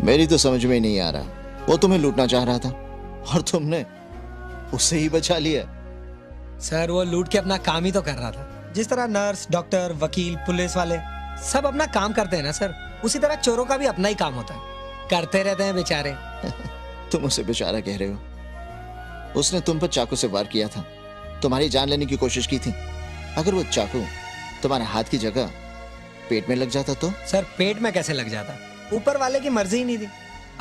मेरी तो समझ में ही नहीं आ रहा। वो तुम्हें लूटना चाह रहा था और तुमने उससे ही बचा लिया। सर वो लूट के अपना काम ही तो कर रहा था। जिस तरह नर्स, डॉक्टर, वकील, पुलिस वाले सब अपना काम करते हैं ना सर, उसी तरह चोरों का भी अपना ही काम होता है, करते रहते हैं बेचारे। तुम उसे बेचारा कह रहे हो? उसने तुम पर चाकू से वार किया था, तुम्हारी जान लेने की कोशिश की थी। अगर वो चाकू तुम्हारे हाथ की जगह पेट में लग जाता तो? सर पेट में कैसे लग जाता, ऊपर वाले की मर्जी ही नहीं थी।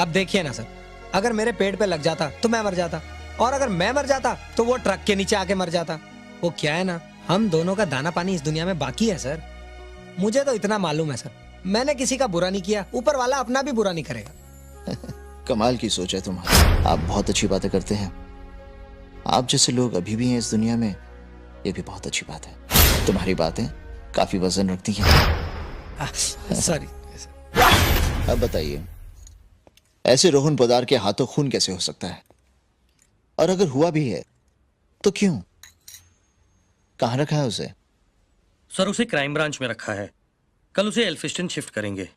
अब देखिए ना सर, अगर मेरे पेट पे लग जाता तो मैं मर जाता, और अगर मैं मर जाता तो वो ट्रक के नीचे आके मर जाता। वो क्या है ना, हम दोनों का दाना पानी इस दुनिया में बाकी है सर। मुझे तो इतना मालूम है सर, मैंने किसी का बुरा नहीं किया, ऊपर वाला अपना भी बुरा नहीं करेगा। कमाल की सोच है तुम्हारी। आप बहुत अच्छी बातें करते हैं। आप जैसे लोग अभी भी हैं इस दुनिया में, ये भी बहुत अच्छी बात है। तुम्हारी बातें काफी वजन रखती हैं। सॉरी। अब बताइए, ऐसे रोहन पोद्दार के हाथों खून कैसे हो सकता है? और अगर हुआ भी है तो क्यों? कहां रखा है उसे? सर उसे क्राइम ब्रांच में रखा है, कल उसे एल्फिस्टन शिफ्ट करेंगे।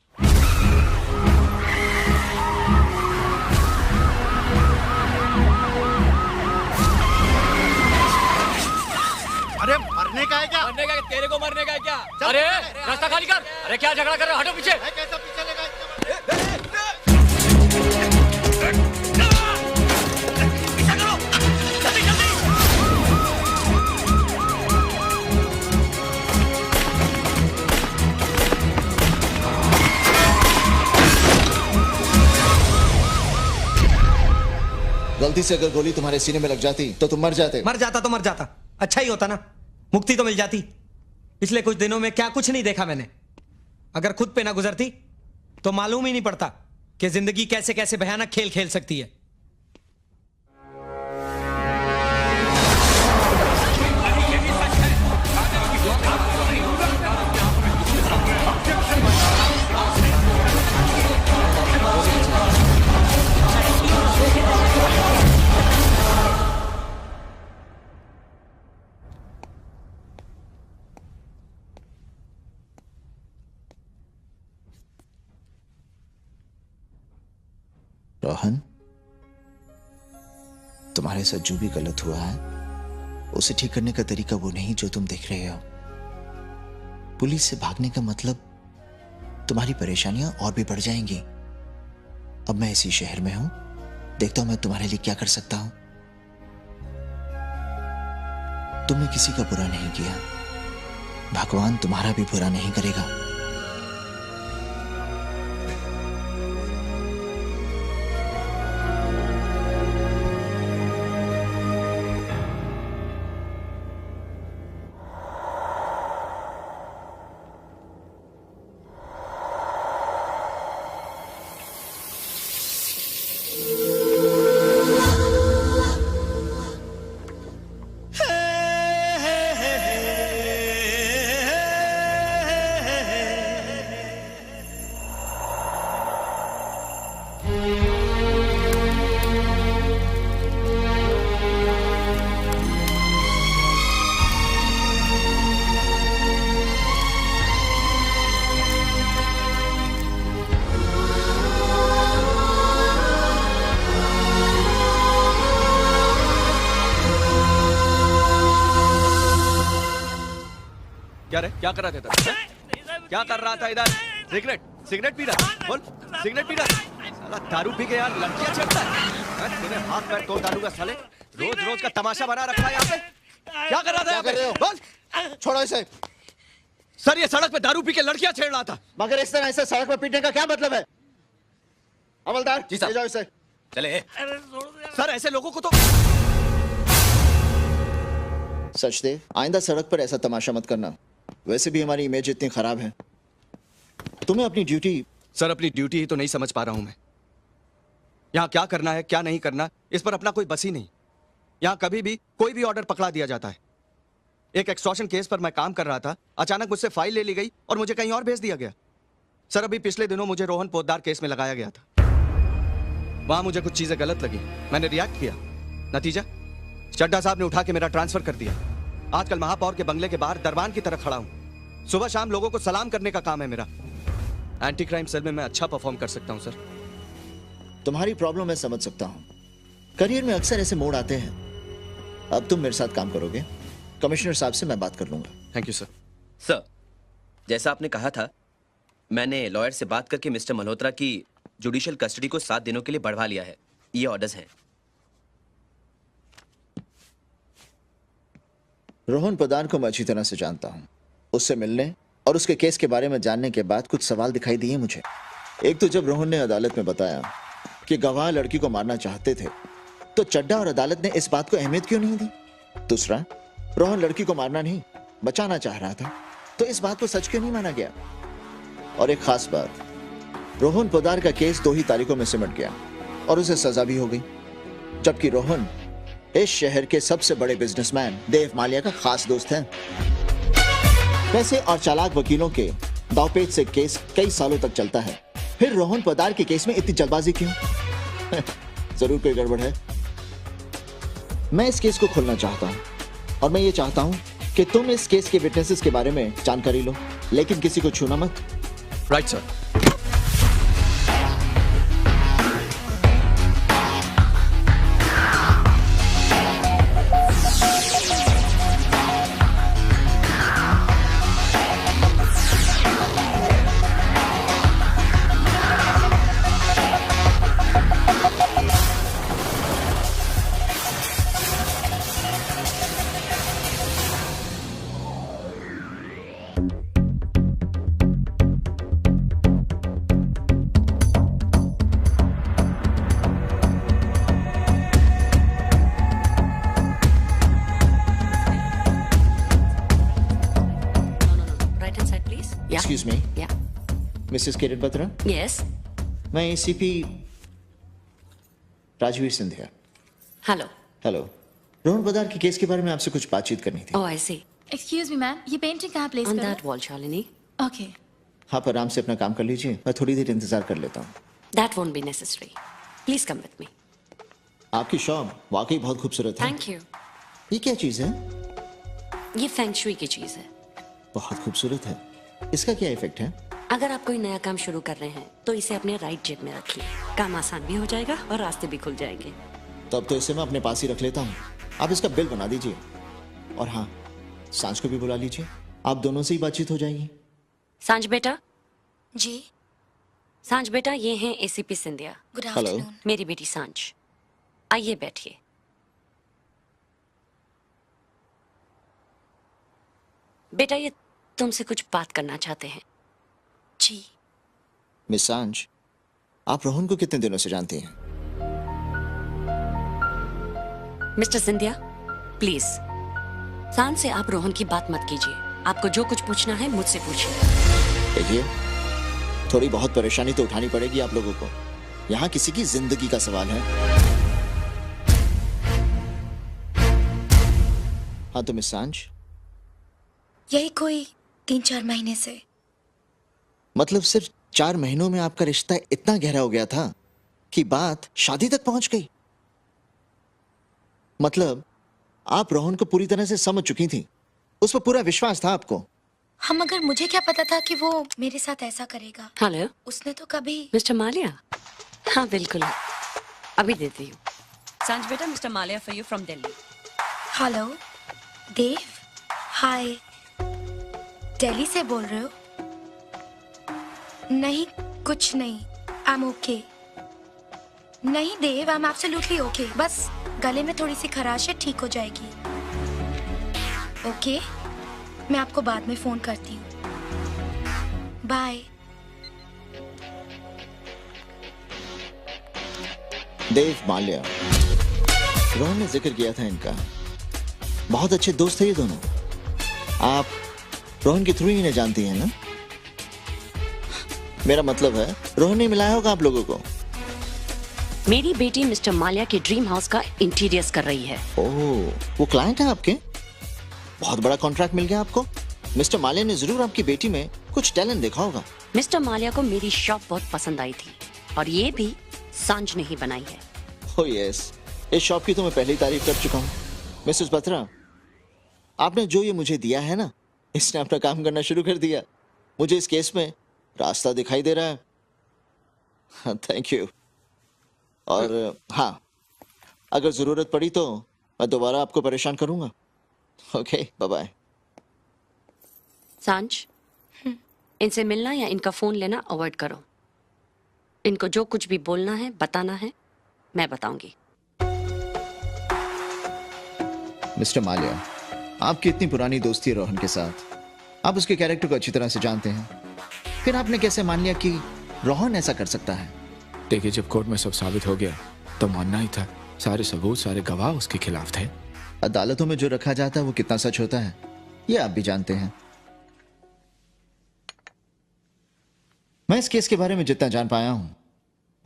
अरे मरने का है क्या? मरने का है, तेरे को मरने का है क्या? चल, अरे अरे, रास्ता खाली कर। अरे क्या झगड़ा कर रहे हो, हटो पीछे। है कैसा पीछे लगा इतना गलती से अगर गोली तुम्हारे सीने में लग जाती तो तुम मर जाते। मर जाता तो मर जाता, अच्छा ही होता ना, मुक्ति तो मिल जाती। पिछले कुछ दिनों में क्या कुछ नहीं देखा मैंने। अगर खुद पे ना गुजरती तो मालूम ही नहीं पड़ता कि जिंदगी कैसे कैसे भयानक खेल खेल सकती है। रोहन, तुम्हारे साथ जो भी गलत हुआ है उसे ठीक करने का तरीका वो नहीं जो तुम देख रहे हो। पुलिस से भागने का मतलब तुम्हारी परेशानियां और भी बढ़ जाएंगी। अब मैं इसी शहर में हूं, देखता हूं मैं तुम्हारे लिए क्या कर सकता हूं। तुमने किसी का बुरा नहीं किया, भगवान तुम्हारा भी बुरा नहीं करेगा। क्या रे, क्या कर रहा था इधर? क्या कर रहा था इधर? सिगरेट सिगरेट पी रहा? बोल, सिगरेट पी रहा? साला दारू पी के यार लड़कियां छेड़ता है। तूने हाथ पैर तोड़ डालूंगा साले। रोज रोज का तमाशा बना रखा है यहाँ पे। क्या कर रहा था यहाँ पे? बोल। छोड़ो इसे। सर ये सड़क पे दारू पी के लड़कियां छेड़ रहा था। मगर इस तरह से सड़क पर पीटने का क्या मतलब है? हवलदार, जी साहब। ले जाओ इसे। चले। सर ऐसे लोगों को तो सचदेव, आइंदा सड़क पर ऐसा तमाशा मत करना। वैसे भी हमारी इमेज इतनी खराब है। तुम्हें अपनी ड्यूटी। सर अपनी ड्यूटी ही तो नहीं समझ पा रहा हूं मैं। यहाँ क्या करना है क्या नहीं करना इस पर अपना कोई बस ही नहीं। यहाँ कभी भी कोई भी ऑर्डर पकड़ा दिया जाता है। एक एक्सटॉर्शन केस पर मैं काम कर रहा था, अचानक मुझसे फाइल ले ली गई और मुझे कहीं और भेज दिया गया। सर अभी पिछले दिनों मुझे रोहन पोद्दार केस में लगाया गया था। वहां मुझे कुछ चीजें गलत लगी, मैंने रिएक्ट किया। नतीजा चड्ढा साहब ने उठा के मेरा ट्रांसफर कर दिया। आजकल महापौर के बंगले के बाहर दरबान की तरह खड़ा हूं। सुबह शाम लोगों को सलाम करने का काम है मेरा। एंटी क्राइम सेल में मैं अच्छा परफॉर्म कर सकता हूं सर। तुम्हारी प्रॉब्लम मैं समझ सकता हूं। करियर में अक्सर ऐसे मोड़ आते हैं। अब तुम मेरे साथ काम करोगे? कमिश्नर साहब से मैं बात कर लूंगा। Thank you sir. सर, जैसा आपने कहा था, मैंने लॉयर से बात करके मिस्टर मल्होत्रा की जुडिशियल कस्टडी को 7 दिनों के लिए बढ़वा लिया है। ये ऑर्डर्स हैं। रोहन पोदार को मैं अच्छी तरह से जानता हूं। उससे मिलने और उसके केस के बारे में जानने के बाद कुछ सवाल दिखाई दिए मुझे। एक तो जब रोहन ने अदालत में बताया कि गवाह लड़की को मारना चाहते थे, तो चड्डा और अदालत ने इस बात को अहमियत क्यों नहीं दी? दूसरा, रोहन लड़की को मारना नहीं बचाना चाह रहा था, तो इस बात को सच क्यों नहीं माना गया? और एक खास बात, रोहन पोदार का केस 2 ही तारीखों में सिमट गया और उसे सजा भी हो गई, जबकि रोहन इस शहर के सबसे बड़े बिजनेसमैन देव मालिया का खास दोस्त है। पैसे और चालाक वकीलों के दांवपेच से केस कई सालों तक चलता है, फिर रोहन पोदार के केस में इतनी जल्दबाजी क्यों? जरूर कोई गड़बड़ है। मैं इस केस को खोलना चाहता हूं और मैं ये चाहता हूं कि तुम इस केस के विटनेसेस के बारे में जानकारी लो, लेकिन किसी को छूना मत। Right sir. Excuse me, Yeah. Mrs. Kiran Batra. Yes. मैं ACP Rajveer Scindia. Hello. Hello. Rohan Poddar के केस के बारे में आपसे कुछ बातचीत करनी थी। Oh, I see. Excuse me ma'am, ये पेंटिंग कहाँ प्लेस On करूं? that wall, Shalini. ओके। आप आराम से अपना काम कर लीजिए, मैं थोड़ी देर इंतजार कर लेता हूँ। That won't be necessary. Please come with me. आपकी शॉप वाकई बहुत खूबसूरत है। Thank you. ये क्या चीज है? ये फेंग शुई की चीज है। बहुत खूबसूरत है। इसका क्या इफेक्ट है? अगर आप कोई नया काम शुरू कर रहे हैं तो इसे अपने राइट जेब में रखिए। काम आसान भी हो जाएगा और रास्ते भी खुल जाएंगे। तब तो इसे मैं अपने पास ही रख लेता हूँ। आप इसका बिल बना दीजिए और हाँ, सांझ को भी बुला लीजिए, आप दोनों से ही बातचीत हो जाएगी। सांझ बेटा, जी, सांझ बेटा, ये हैं ACP Scindia, good hello. Afternoon. मेरी बेटी सांझ। आइए बैठिए। बेटा, ये तुमसे कुछ बात करना चाहते हैं। जी, मिस सांझ, आप रोहन को कितने दिनों से जानती हैं? मिस्टर सिंधिया, प्लीज सांझ से आप रोहन की बात मत कीजिए। आपको जो कुछ पूछना है मुझसे पूछिए। देखिए, थोड़ी बहुत परेशानी तो उठानी पड़ेगी आप लोगों को। यहाँ किसी की जिंदगी का सवाल है। हाँ तो मिस सांझ, यही कोई 3-4 महीने से। मतलब सिर्फ 4 महीनों में आपका रिश्ता इतना गहरा हो गया था कि बात शादी तक पहुंच गई। मतलब आप रोहन को पूरी तरह से समझ चुकी थी, उस पर पूरा विश्वास था आपको। हम, मगर मुझे क्या पता था कि वो मेरे साथ ऐसा करेगा। हेलो उसने तो कभी। मिस्टर मालिया। हाँ बिल्कुल, अभी देती हूँ। सांझ बेटा, mister Mallya for you from Delhi. Hello Dev, hi. Delhi से बोल रहे हो? नहीं, कुछ नहीं, आई एम ओके। नहीं देव, आई एम एब्सोल्युटली ओके। बस गले में थोड़ी सी खराश है, ठीक हो जाएगी। ओके, मैं आपको बाद में फोन करती हूँ। बाय। देव माल्या, रोहन ने जिक्र किया था इनका। बहुत अच्छे दोस्त थे ये दोनों। आप रोहन के थ्रू ही इन्हें जानती हैं ना? मेरा मतलब है, रोहन ने मिलाया होगा आप लोगों को। मेरी बेटी मिस्टर मालिया के ड्रीम हाउस का इंटीरियर्स कर रही है। ओह, वो क्लाइंट है आपके? बहुत बड़ा कॉन्ट्रैक्ट मिल गया आपको। मिस्टर माल्या ने जरूर आपकी बेटी में कुछ टैलेंट देखा होगा। मिस्टर मालिया को मेरी शॉप बहुत पसंद आई थी और ये भी सांझ ने ही बनाई है। ओह यस, इस शॉप की तो मैं पहले ही तारीफ कर चुका हूँ। मिसेस बत्रा, आपने जो ये मुझे दिया है ना, इसने अपना काम करना शुरू कर दिया। मुझे इस केस में रास्ता दिखाई दे रहा है। Thank you. और हाँ, अगर जरूरत पड़ी तो मैं दोबारा आपको परेशान करूंगा। Okay, bye bye. सांच, इनसे मिलना या इनका फोन लेना अवॉइड करो। इनको जो कुछ भी बोलना है, बताना है, मैं बताऊंगी। मिस्टर माल्या, आपकी इतनी पुरानी दोस्ती है रोहन के साथ, आप उसके कैरेक्टर को अच्छी तरह से जानते हैं, फिर आपने कैसे मान लिया कि रोहन ऐसा कर सकता है? देखिए, जब कोर्ट में सब साबित हो गया तो मानना ही था। सारे सबूत, सारे गवाह उसके खिलाफ थे। अदालतों में जो रखा जाता है वो कितना सच होता है, ये आप भी जानते हैं। मैं इस केस के बारे में जितना जान पाया हूं,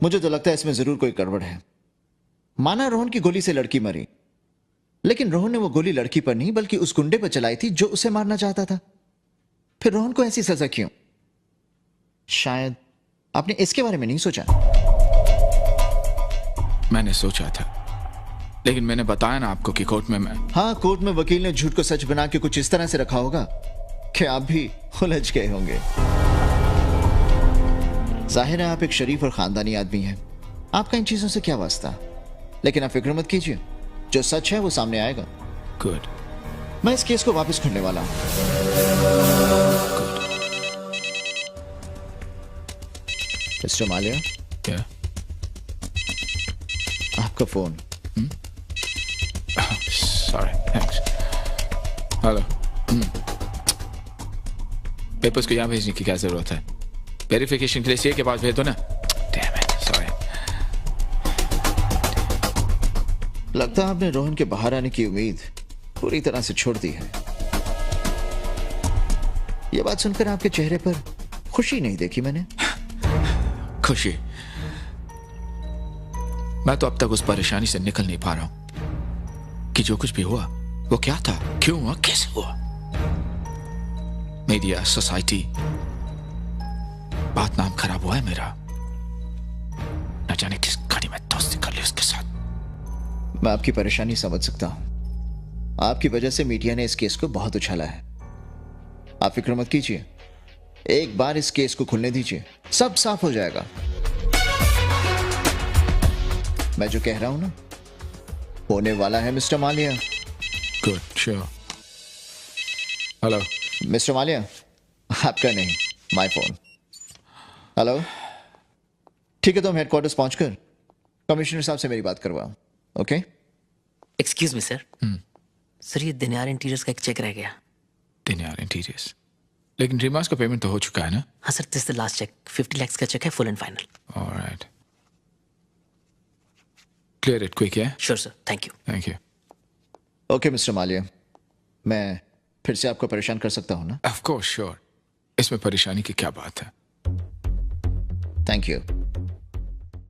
मुझे तो लगता है इसमें जरूर कोई गड़बड़ है। माना रोहन की गोली से लड़की मरी, लेकिन रोहन ने वो गोली लड़की पर नहीं बल्कि उस गुंडे पर चलाई थी जो उसे मारना चाहता था। फिर रोहन को ऐसी सजा क्यों? शायद आपने इसके बारे में नहीं सोचा। मैंने सोचा था, लेकिन मैंने बताया ना आपको कि कोर्ट में मैं हाँ, कोर्ट में वकील ने झूठ को सच बना के कुछ इस तरह से रखा होगा कि आप भी उलझ गए होंगे। जाहिर है आप एक शरीफ और खानदानी आदमी हैं, आपका इन चीजों से क्या वास्ता। लेकिन आप फिक्र मत कीजिए, जो सच है वो सामने आएगा। गुड। मैं इस केस को वापस खोलने वाला हूं। मिस्टर माल्या, क्या? आपका phone. Sorry, thanks. Hello. Papers को यहाँ भेजने की क्या जरूरत है? वेरिफिकेशन के लिए सीए के पास भेज दो ना। Damn it, sorry. लगता है आपने रोहन के बाहर आने की उम्मीद पूरी तरह से छोड़ दी है। यह बात सुनकर आपके चेहरे पर खुशी नहीं देखी मैंने। खुशी? मैं तो अब तक उस परेशानी से निकल नहीं पा रहा हूं कि जो कुछ भी हुआ वो क्या था, क्यों हुआ, कैसे हुआ। मीडिया, सोसाइटी, बात नाम खराब हुआ है मेरा। न जाने किस घड़ी में दोस्ती कर ली उसके साथ। मैं आपकी परेशानी समझ सकता हूं। आपकी वजह से मीडिया ने इस केस को बहुत उछाला है। आप फिक्र मत कीजिए, एक बार इस केस को खुलने दीजिए, सब साफ हो जाएगा। मैं जो कह रहा हूं ना, होने वाला है mister Mallya. Good, sure. Hello mister Mallya, आपका नहीं, माय फोन। हेलो, ठीक है तो हम हेडक्वार्टर्स पहुंचकर कमिश्नर साहब से मेरी बात करवाओ। Okay? Excuse me sir, sir ये दिनार इंटीरियर्स का एक चेक रह गया। दिनार इंटीरियर्स? लेकिन रीमास का पेमेंट तो हो चुका है ना? हाँ sir, this the last check, 50 lakhs का चेक है, full and final. Alright, clear it quick. है sure sir, thank you. Thank you. Okay mister Mallya, मैं फिर से आपको परेशान कर सकता हूं ना? Of course, sure. इसमें परेशानी की क्या बात है? Thank you.